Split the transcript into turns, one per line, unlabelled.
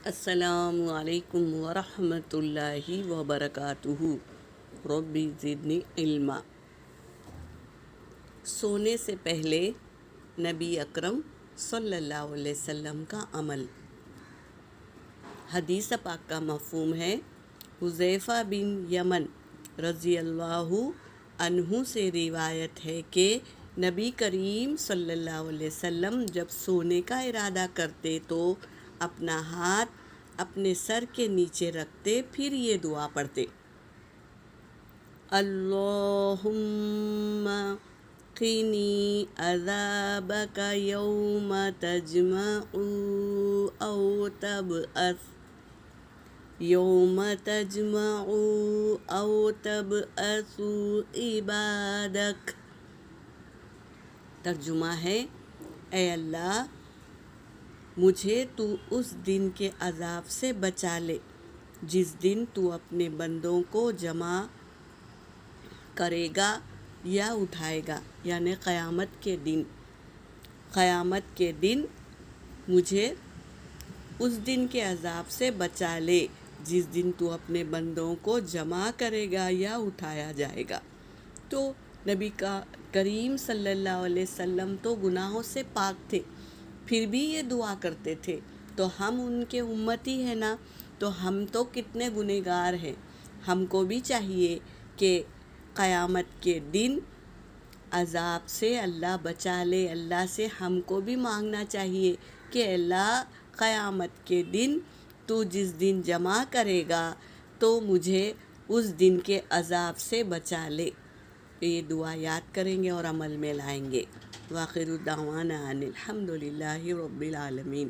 السلام علیکم ورحمۃ اللہ وبرکاتہ۔ ربی زدنی علما۔ سونے سے پہلے نبی اکرم صلی اللہ علیہ وسلم کا عمل۔ حدیث پاک کا مفہوم ہے، حذیفہ بن یمن رضی اللہ عنہ سے روایت ہے کہ نبی کریم صلی اللہ علیہ وسلم جب سونے کا ارادہ کرتے تو اپنا ہاتھ اپنے سر کے نیچے رکھتے، پھر یہ دعا پڑھتے: اللہم قنی عذابک یوم تجمع او تبعث عبادک۔ ترجمہ ہے، اے اللہ مجھے تو اس دن کے عذاب سے بچا لے جس دن تو اپنے بندوں کو جمع کرے گا یا اٹھائے گا، یعنی قیامت کے دن۔ قیامت کے دن مجھے اس دن کے عذاب سے بچا لے جس دن تو اپنے بندوں کو جمع کرے گا یا اٹھایا جائے گا۔ تو نبی کریم صلی اللہ علیہ وسلم تو گناہوں سے پاک تھے، پھر بھی یہ دعا کرتے تھے، تو ہم ان کے امتی ہیں نا، تو ہم تو کتنے گنہگار ہیں۔ ہم کو بھی چاہیے کہ قیامت کے دن عذاب سے اللہ بچا لے۔ اللہ سے ہم کو بھی مانگنا چاہیے کہ اللہ قیامت کے دن تو جس دن جمع کرے گا تو مجھے اس دن کے عذاب سے بچا لے۔ یہ دعا یاد کریں گے اور عمل میں لائیں گے۔ وآخر دعوانا ان الحمد للہ رب العالمین۔